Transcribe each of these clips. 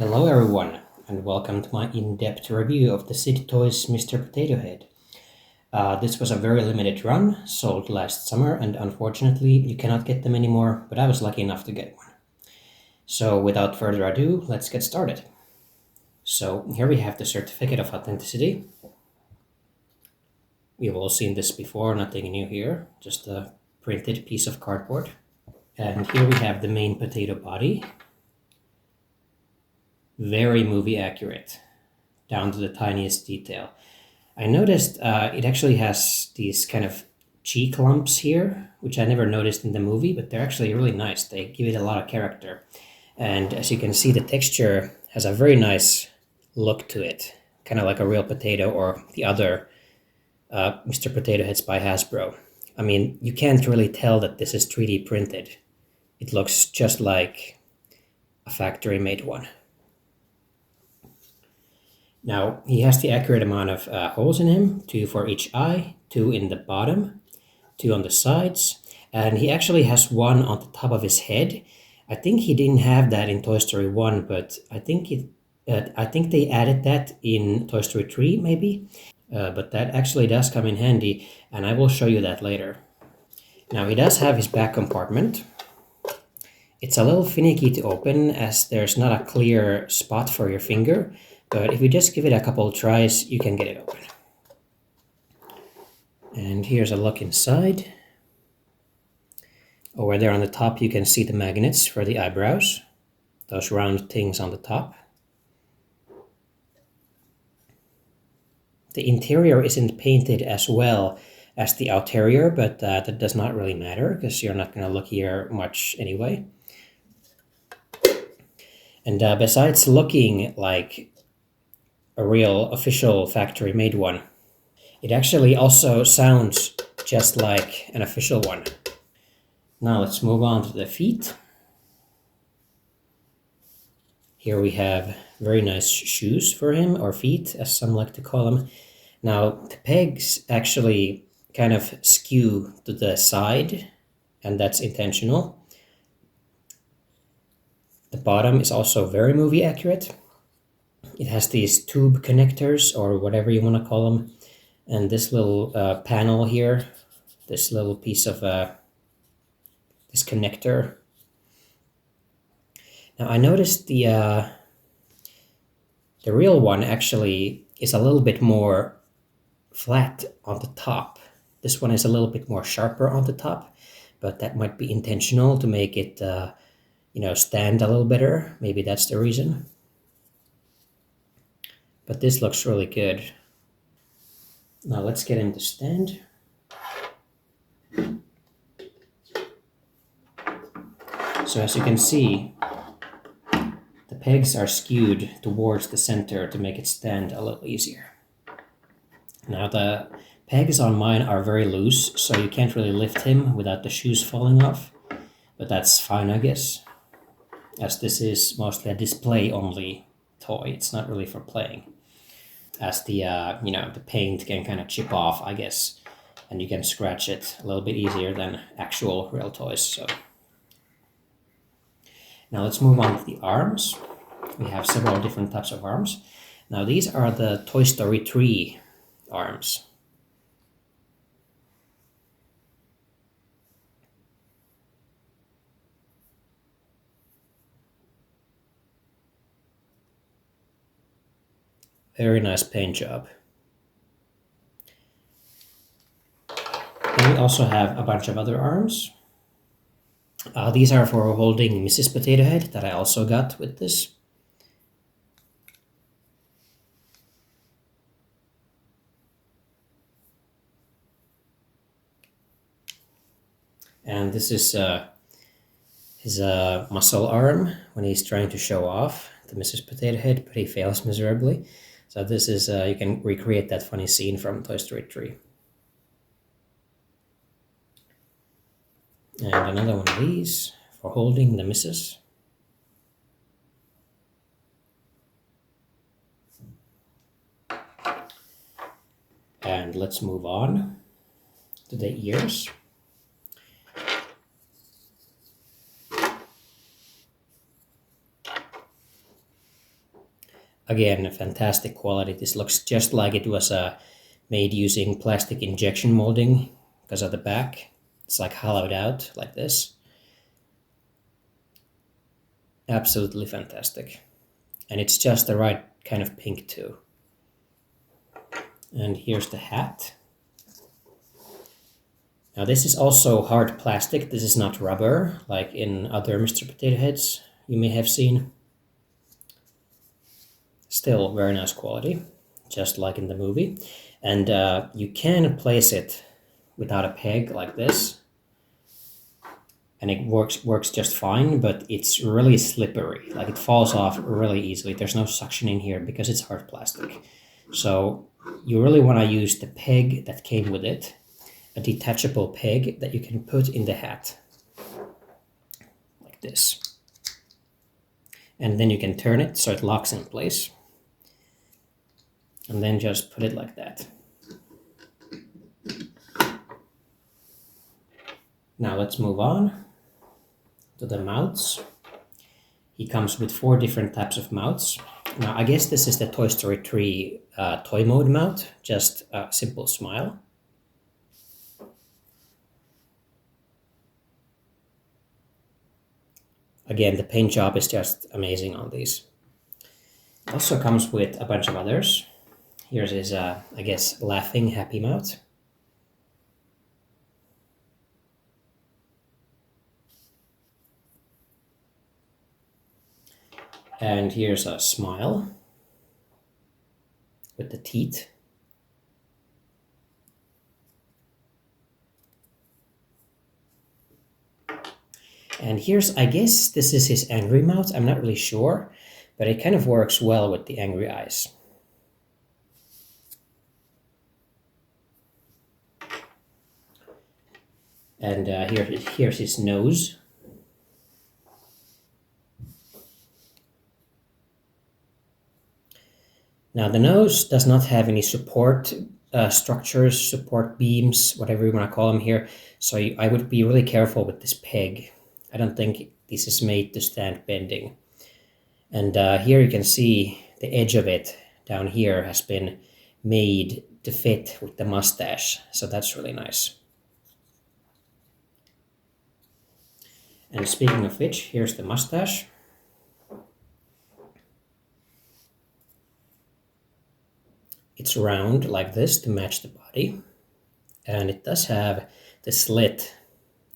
Hello everyone, and welcome to my in-depth review of the Sid Toys Mr. Potato Head. This was a very limited run, sold last summer, and unfortunately you cannot get them anymore, but I was lucky enough to get one. So without further ado, let's get started. So here we have the certificate of authenticity. We've all seen this before, nothing new here, just a printed piece of cardboard. And here we have the main potato body. Very movie accurate, down to the tiniest detail. I noticed it actually has these kind of cheek lumps here, which I never noticed in the movie, but they're actually really nice. They give it a lot of character. And as you can see, the texture has a very nice look to it, kind of like a real potato or the other Mr. Potato Heads by Hasbro. I mean, you can't really tell that this is 3D printed. It looks just like a factory-made one. Now, he has the accurate amount of holes in him, 2 for each eye, 2 in the bottom, 2 on the sides, and he actually has 1 on the top of his head. I think he didn't have that in Toy Story 1, but I think they added that in Toy Story 3, maybe. But that actually does come in handy, and I will show you that later. Now, he does have his back compartment. It's a little finicky to open as there's not a clear spot for your finger, but if you just give it a couple of tries, you can get it open. And here's a look inside. Over there on the top, you can see the magnets for the eyebrows, those round things on the top. The interior isn't painted as well as the outerior, but that does not really matter because you're not going to look here much anyway. And besides looking like a real official factory made one, it actually also sounds just like an official one. Now let's move on to the feet. Here we have very nice shoes for him, or feet as some like to call them. Now the pegs actually kind of skew to the side, and that's intentional. The bottom is also very movie accurate. It has these tube connectors, or whatever you want to call them, and this little panel here, this little piece of this connector. Now I noticed the real one actually is a little bit more flat on the top. This one is a little bit more sharper on the top, but that might be intentional to make it stand a little better. Maybe that's the reason. But this looks really good. Now let's get him to stand. So as you can see, the pegs are skewed towards the center to make it stand a little easier. Now the pegs on mine are very loose, so you can't really lift him without the shoes falling off. But that's fine, I guess, as this is mostly a display-only toy. It's not really for playing, as the the paint can kind of chip off, I guess, and you can scratch it a little bit easier than actual real toys. So now let's move on to the arms. We have several different types of arms. Now these are the Toy Story 3 arms. Very nice paint job. Then we also have a bunch of other arms. These are for holding Mrs. Potato Head that I also got with this. And this is his muscle arm when he's trying to show off the Mrs. Potato Head, but he fails miserably. So this is, you can recreate that funny scene from Toy Story 3. And another one of these for holding the Mrs. And let's move on to the ears. Again, fantastic quality. This looks just like it was made using plastic injection molding because of the back. It's like hollowed out like this. Absolutely fantastic. And it's just the right kind of pink too. And here's the hat. Now this is also hard plastic. This is not rubber like in other Mr. Potato Heads you may have seen. Still very nice quality, just like in the movie. And you can place it without a peg like this. And it works just fine, but it's really slippery. Like it falls off really easily. There's no suction in here because it's hard plastic. So you really want to use the peg that came with it, a detachable peg that you can put in the hat, like this. And then you can turn it so it locks in place. And then just put it like that. Now let's move on to the mounts. He comes with 4 different types of mounts. Now I guess this is the Toy Story 3 toy mode mount, just a simple smile. Again, the paint job is just amazing on these. It also comes with a bunch of others. Here's his, I guess, laughing happy mouth. And here's a smile with the teeth. And here's, I guess this is his angry mouth. I'm not really sure, but it kind of works well with the angry eyes. And here's his nose. Now the nose does not have any support structures, support beams, whatever you want to call them here. So I would be really careful with this peg. I don't think this is made to stand bending. And here you can see the edge of it down here has been made to fit with the mustache. So that's really nice. And speaking of which, here's the mustache. It's round like this to match the body. And it does have the slit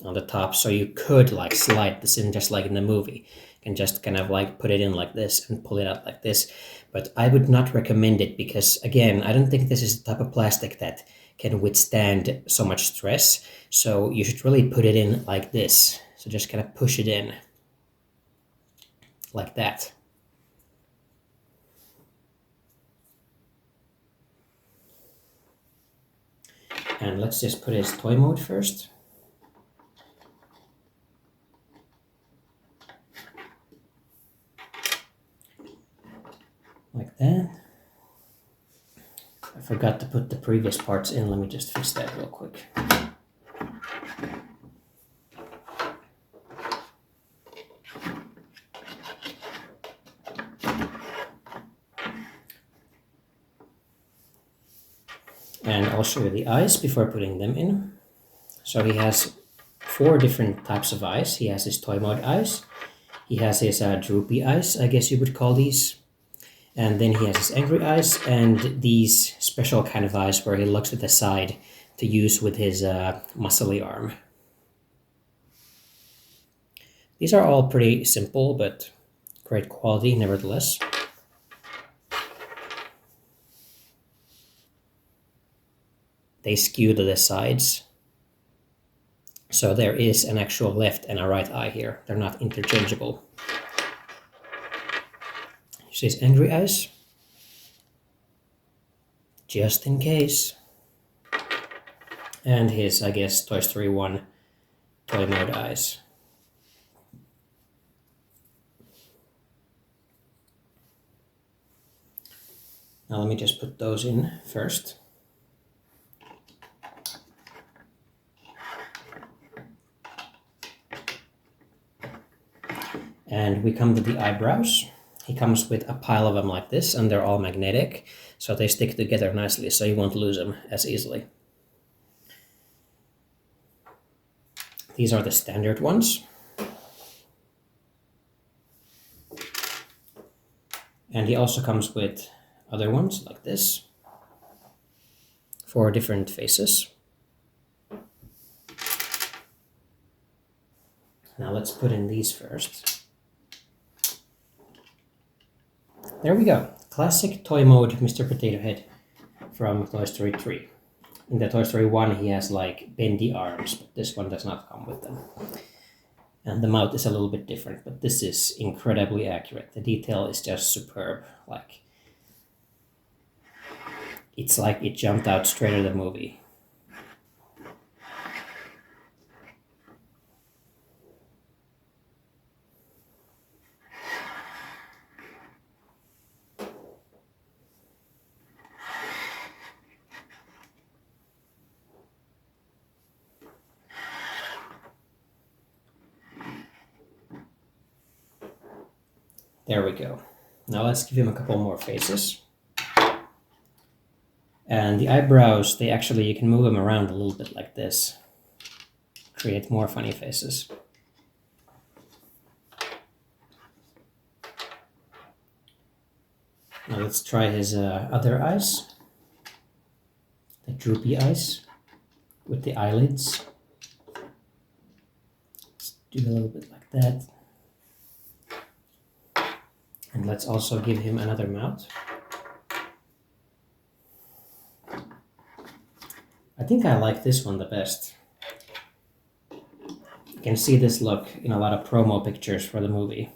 on the top, so you could like slide this in just like in the movie. You can just kind of like put it in like this and pull it out like this. But I would not recommend it because, again, I don't think this is the type of plastic that can withstand so much stress. So you should really put it in like this. So just kind of push it in like that. And let's just put his toy mode first. Like that. I forgot to put the previous parts in. Let me just fix that real quick. And I'll show you the eyes before putting them in. So he has 4 different types of eyes. He has his toy mode eyes. He has his droopy eyes, I guess you would call these. And then he has his angry eyes and these special kind of eyes where he looks at the side to use with his muscly arm. These are all pretty simple, but great quality nevertheless. They skew to the sides. So there is an actual left and a right eye here. They're not interchangeable. See his angry eyes? Just in case. And his, I guess, Toy Story 1 toy mode eyes. Now let me just put those in first. And we come to the eyebrows. He comes with a pile of them like this, and they're all magnetic, so they stick together nicely, so you won't lose them as easily. These are the standard ones. And he also comes with other ones like this for different faces. Now let's put in these first. There we go. Classic toy mode Mr. Potato Head from Toy Story 3. In the Toy Story 1 he has like bendy arms, but this one does not come with them. And the mouth is a little bit different, but this is incredibly accurate. The detail is just superb. Like, it's like it jumped out straight out of the movie. There we go. Now let's give him a couple more faces. And the eyebrows, they actually, you can move them around a little bit like this. Create more funny faces. Now let's try his other eyes. The droopy eyes with the eyelids. Let's do a little bit like that. And let's also give him another mouth. I think I like this one the best. You can see this look in a lot of promo pictures for the movie.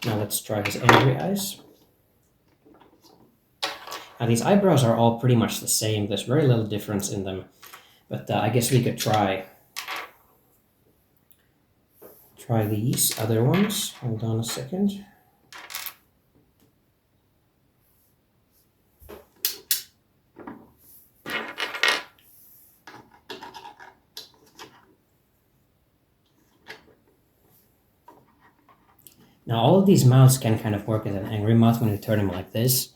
Now let's try his angry eyes. Now these eyebrows are all pretty much the same. There's very little difference in them. But I guess we could try these other ones. Hold on a second. Now all of these mouths can kind of work as an angry mouth when you turn them like this.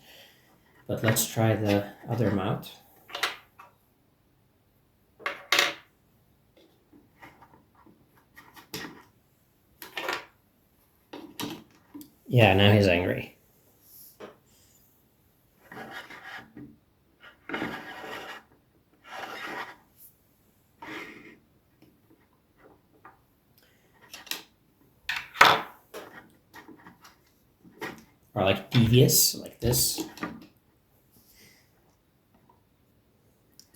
But let's try the other mouth. Yeah, now he's angry. Or like devious, like this.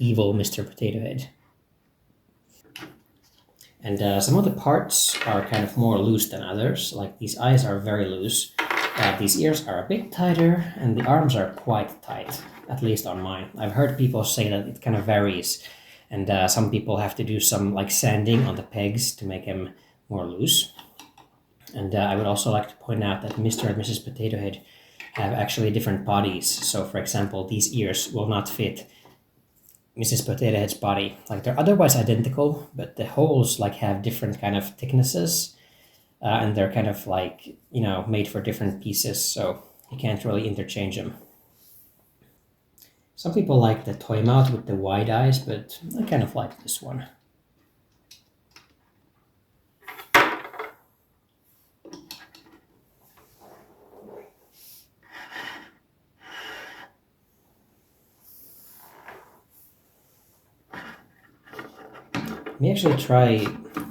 Evil Mr. Potato Head. And some of the parts are kind of more loose than others. Like these eyes are very loose. These ears are a bit tighter, and the arms are quite tight, at least on mine. I've heard people say that it kind of varies, and some people have to do some like sanding on the pegs to make them more loose. And I would also like to point out that Mr. and Mrs. Potato Head have actually different bodies. So for example, these ears will not fit Mrs. Potato Head's body. Like they're otherwise identical, but the holes like have different kind of thicknesses, and they're kind of like, you know, made for different pieces, so you can't really interchange them. Some people like the toy mouth with the wide eyes, but I kind of like this one. Let me actually try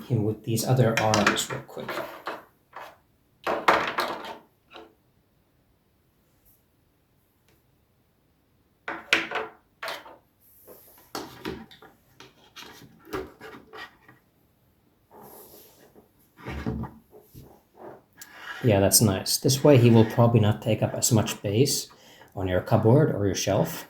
him with these other arms real quick. Yeah, that's nice. This way he will probably not take up as much space on your cupboard or your shelf.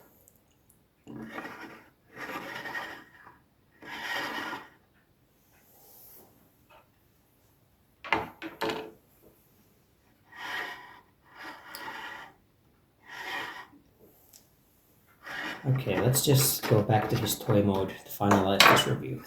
Okay, let's just go back to his toy mode to finalize this review.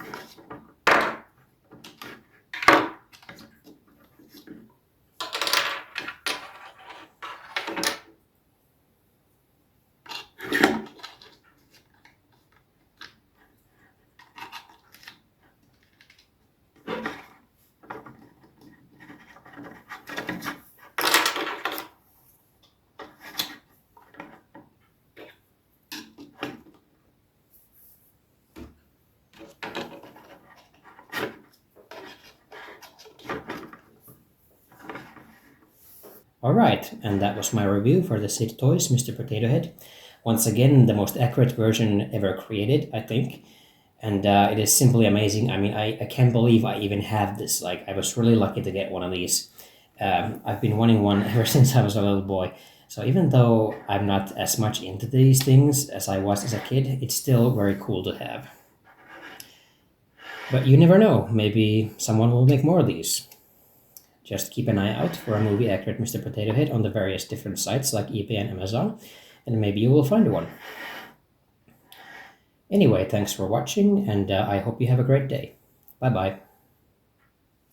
Alright, and that was my review for the Sid Toys Mr. Potato Head. Once again, the most accurate version ever created, I think. And it is simply amazing. I mean, I can't believe I even have this. Like, I was really lucky to get one of these. I've been wanting one ever since I was a little boy. So even though I'm not as much into these things as I was as a kid, it's still very cool to have. But you never know. Maybe someone will make more of these. Just keep an eye out for a movie accurate Mr. Potato Head on the various different sites like eBay and Amazon, and maybe you will find one. Anyway, thanks for watching, and I hope you have a great day. Bye bye.